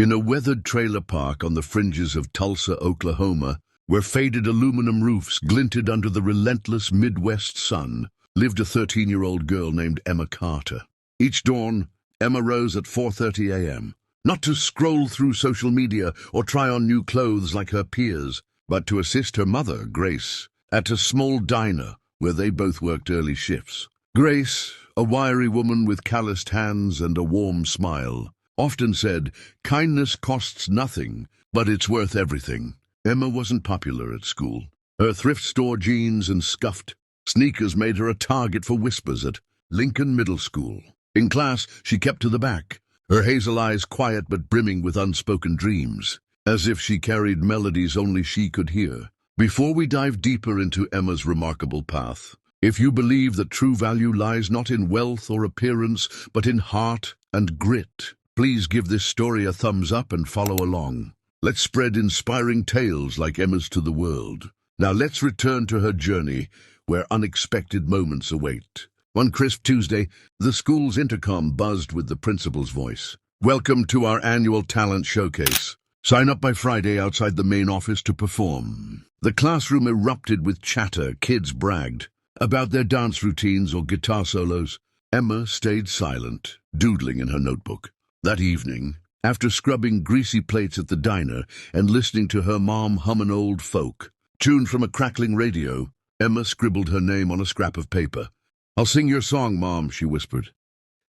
In a weathered trailer park on the fringes of Tulsa, Oklahoma, where faded aluminum roofs glinted under the relentless Midwest sun, lived a 13-year-old girl named Emma Carter. Each dawn, Emma rose at 4:30 a.m., not to scroll through social media or try on new clothes like her peers, but to assist her mother, Grace, at a small diner where they both worked early shifts. Grace, a wiry woman with calloused hands and a warm smile, often said, "Kindness costs nothing, but it's worth everything." Emma wasn't popular at school. Her thrift store jeans and scuffed sneakers made her a target for whispers at Lincoln Middle School. In class, she kept to the back, her hazel eyes quiet but brimming with unspoken dreams, as if she carried melodies only she could hear. Before we dive deeper into Emma's remarkable path, if you believe that true value lies not in wealth or appearance, but in heart and grit, please give this story a thumbs up and follow along. Let's spread inspiring tales like Emma's to the world. Now let's return to her journey, where unexpected moments await. One crisp Tuesday, the school's intercom buzzed with the principal's voice. "Welcome to our annual talent showcase. Sign up by Friday outside the main office to perform." The classroom erupted with chatter. Kids bragged about their dance routines or guitar solos. Emma stayed silent, doodling in her notebook. That evening, after scrubbing greasy plates at the diner and listening to her mom hum an old folk tune from a crackling radio, Emma scribbled her name on a scrap of paper. "I'll sing your song, Mom," she whispered.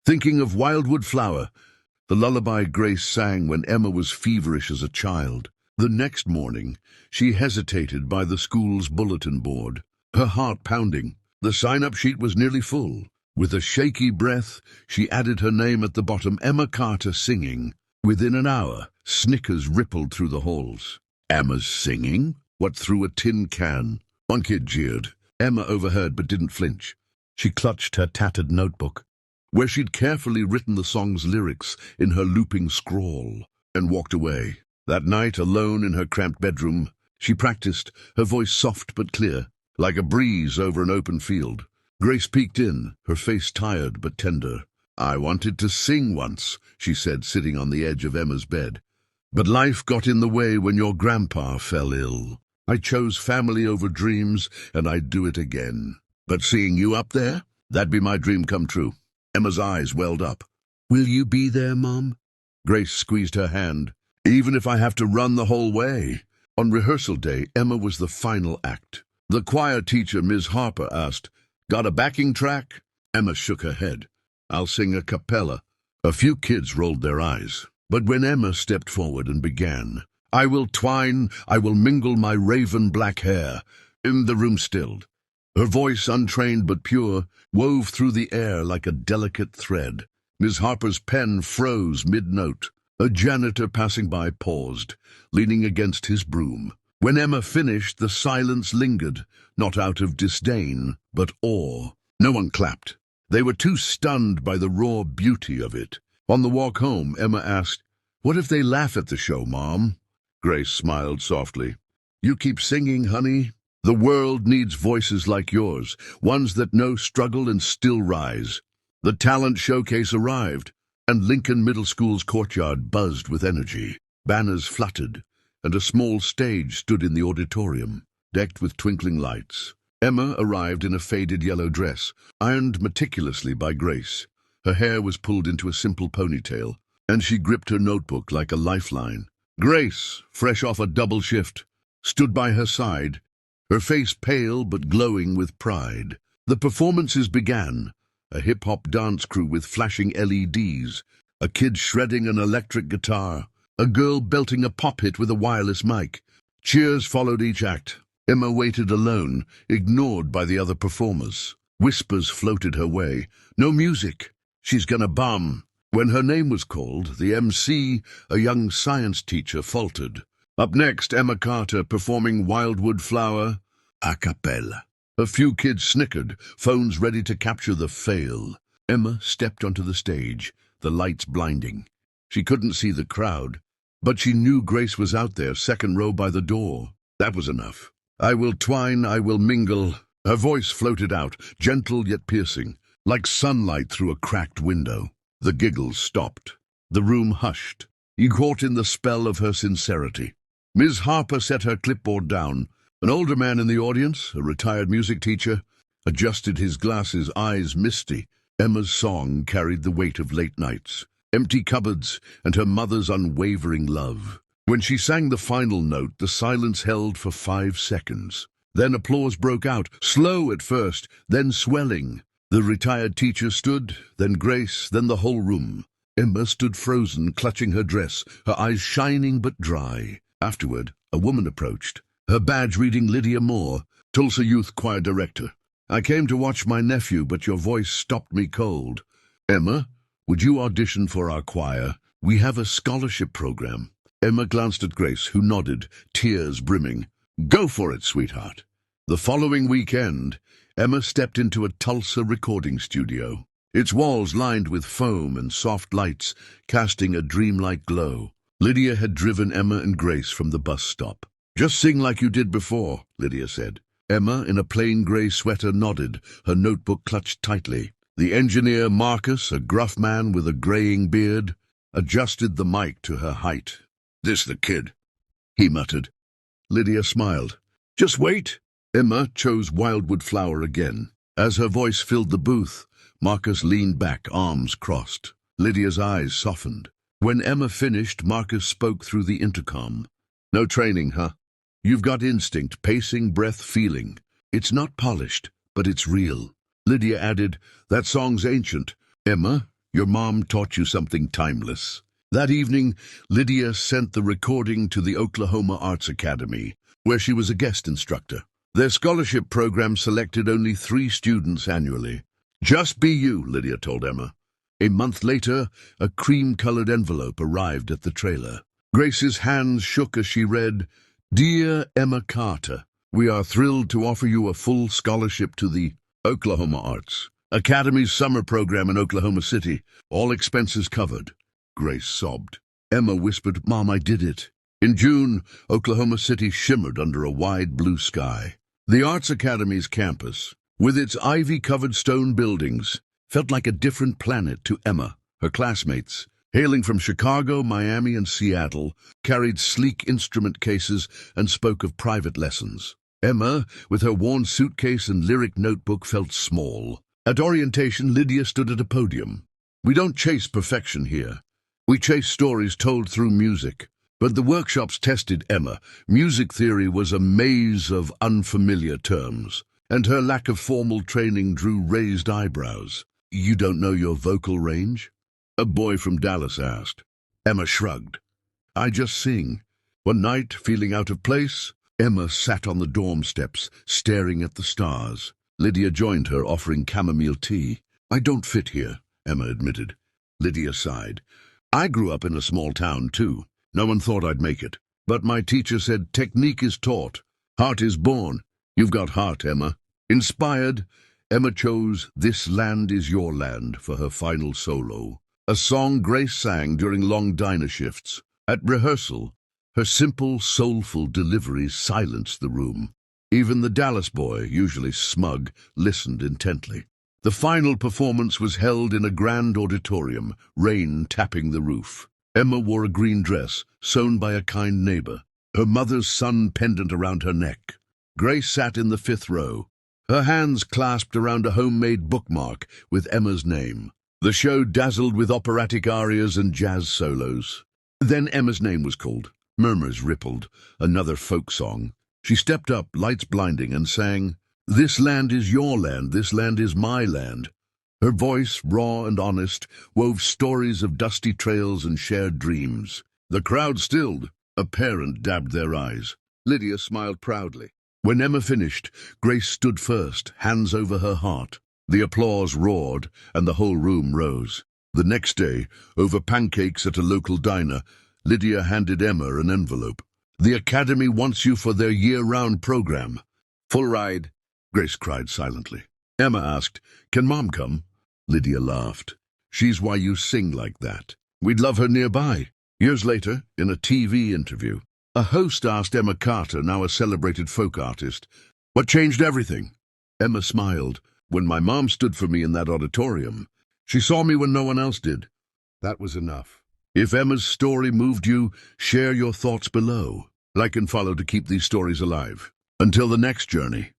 Thinking of Wildwood Flower, the lullaby Grace sang when Emma was feverish as a child. The next morning, she hesitated by the school's bulletin board, her heart pounding. The sign-up sheet was nearly full. With a shaky breath, she added her name at the bottom, Emma Carter singing. Within an hour, snickers rippled through the halls. "Emma's singing? What, through a tin can?" One kid jeered. Emma overheard but didn't flinch. She clutched her tattered notebook, where she'd carefully written the song's lyrics in her looping scrawl, and walked away. That night, alone in her cramped bedroom, she practiced, her voice soft but clear, like a breeze over an open field. Grace peeked in, her face tired but tender. "I wanted to sing once," she said, sitting on the edge of Emma's bed. "But life got in the way when your grandpa fell ill. I chose family over dreams, and I'd do it again. But seeing you up there, that'd be my dream come true." Emma's eyes welled up. "Will you be there, Mom?" Grace squeezed her hand. "Even if I have to run the whole way." On rehearsal day, Emma was the final act. The choir teacher, Ms. Harper, asked, "Got a backing track?" Emma shook her head. "I'll sing a cappella." A few kids rolled their eyes. But when Emma stepped forward and began, I will mingle my raven black hair," the room stilled. Her voice, untrained but pure, wove through the air like a delicate thread. Ms. Harper's pen froze mid-note. A janitor passing by paused, leaning against his broom. When Emma finished, the silence lingered, not out of disdain, but awe. No one clapped. They were too stunned by the raw beauty of it. On the walk home, Emma asked, "What if they laugh at the show, Mom?" Grace smiled softly. "You keep singing, honey. The world needs voices like yours, ones that know struggle and still rise." The talent showcase arrived, and Lincoln Middle School's courtyard buzzed with energy. Banners fluttered, and a small stage stood in the auditorium, decked with twinkling lights. Emma arrived in a faded yellow dress, ironed meticulously by Grace. Her hair was pulled into a simple ponytail, and she gripped her notebook like a lifeline. Grace, fresh off a double shift, stood by her side, her face pale but glowing with pride. The performances began, a hip-hop dance crew with flashing LEDs, a kid shredding an electric guitar, a girl belting a pop hit with a wireless mic. Cheers followed each act. Emma waited alone, ignored by the other performers. Whispers floated her way. "No music. She's gonna bomb." When her name was called, the MC, a young science teacher, faltered. Up next, Emma Carter performing Wildwood Flower a cappella. A few kids snickered, phones ready to capture the fail. Emma stepped onto the stage, the lights blinding. She couldn't see the crowd, but she knew Grace was out there, second row by the door. That was enough. I will mingle." Her voice floated out, gentle yet piercing, like sunlight through a cracked window. The giggles stopped. The room hushed. he caught in the spell of her sincerity. Miss Harper set her clipboard down. An older man in the audience, a retired music teacher, adjusted his glasses, eyes misty. Emma's song carried the weight of late nights, empty cupboards, and her mother's unwavering love. When she sang the final note, the silence held for 5 seconds. Then applause broke out, slow at first, then swelling. The retired teacher stood, then Grace, then the whole room. Emma stood frozen, clutching her dress, her eyes shining but dry. Afterward, a woman approached, her badge reading Lydia Moore, Tulsa Youth Choir Director. "I came to watch my nephew, but your voice stopped me cold. Emma, would you audition for our choir? We have a scholarship program." Emma glanced at Grace, who nodded, tears brimming. "Go for it, sweetheart." The following weekend, Emma stepped into a Tulsa recording studio, its walls lined with foam and soft lights, casting a dreamlike glow. Lydia had driven Emma and Grace from the bus stop. "Just sing like you did before," Lydia said. Emma, in a plain grey sweater, nodded, her notebook clutched tightly. The engineer, Marcus, a gruff man with a greying beard, adjusted the mic to her height. "This the kid," he muttered. Lydia smiled. "Just wait." Emma chose Wildwood Flower again. As her voice filled the booth, Marcus leaned back, arms crossed. Lydia's eyes softened. When Emma finished, Marcus spoke through the intercom. "No training, huh? You've got instinct, pacing, breath, feeling. It's not polished, but it's real." Lydia added, "That song's ancient. Emma, your mom taught you something timeless." That evening, Lydia sent the recording to the Oklahoma Arts Academy, where she was a guest instructor. Their scholarship program selected only 3 students annually. "Just be you," Lydia told Emma. A month later, a cream-colored envelope arrived at the trailer. Grace's hands shook as she read, "Dear Emma Carter, we are thrilled to offer you a full scholarship to the Oklahoma Arts Academy's summer program in Oklahoma City, all expenses covered." Grace sobbed. Emma whispered, "Mom, I did it." In June, Oklahoma City shimmered under a wide blue sky. The Arts Academy's campus, with its ivy-covered stone buildings, felt like a different planet to Emma. Her classmates, hailing from Chicago, Miami, and Seattle, carried sleek instrument cases and spoke of private lessons. Emma, with her worn suitcase and lyric notebook, felt small. At orientation, Lydia stood at a podium. "We don't chase perfection here. We chase stories told through music." But the workshops tested Emma. Music theory was a maze of unfamiliar terms, and her lack of formal training drew raised eyebrows. "You don't know your vocal range?" a boy from Dallas asked. Emma shrugged. "I just sing." One night, feeling out of place, Emma sat on the dorm steps, staring at the stars. Lydia joined her, offering chamomile tea. "I don't fit here," Emma admitted. Lydia sighed. "I grew up in a small town, too. No one thought I'd make it. But my teacher said technique is taught. Heart is born. You've got heart, Emma." Inspired, Emma chose "This Land Is Your Land" for her final solo, a song Grace sang during long diner shifts. At rehearsal, her simple, soulful delivery silenced the room. Even the Dallas boy, usually smug, listened intently. The final performance was held in a grand auditorium, rain tapping the roof. Emma wore a green dress, sewn by a kind neighbor, her mother's sun pendant around her neck. Grace sat in the 5th row, her hands clasped around a homemade bookmark with Emma's name. The show dazzled with operatic arias and jazz solos. Then Emma's name was called. Murmurs rippled, another folk song. She stepped up, lights blinding, and sang, "This land is your land, this land is my land." Her voice, raw and honest, wove stories of dusty trails and shared dreams. The crowd stilled. A parent dabbed their eyes. Lydia smiled proudly. When Emma finished, Grace stood first, hands over her heart. The applause roared, and the whole room rose. The next day, over pancakes at a local diner, Lydia handed Emma an envelope. "The Academy wants you for their year-round program." "Full ride," Grace cried silently. Emma asked, "Can Mom come?" Lydia laughed. "She's why you sing like that. We'd love her nearby." Years later, in a TV interview, a host asked Emma Carter, now a celebrated folk artist, "What changed everything?" Emma smiled. "When my mom stood for me in that auditorium, she saw me when no one else did. That was enough." If Emma's story moved you, share your thoughts below. Like and follow to keep these stories alive. Until the next journey.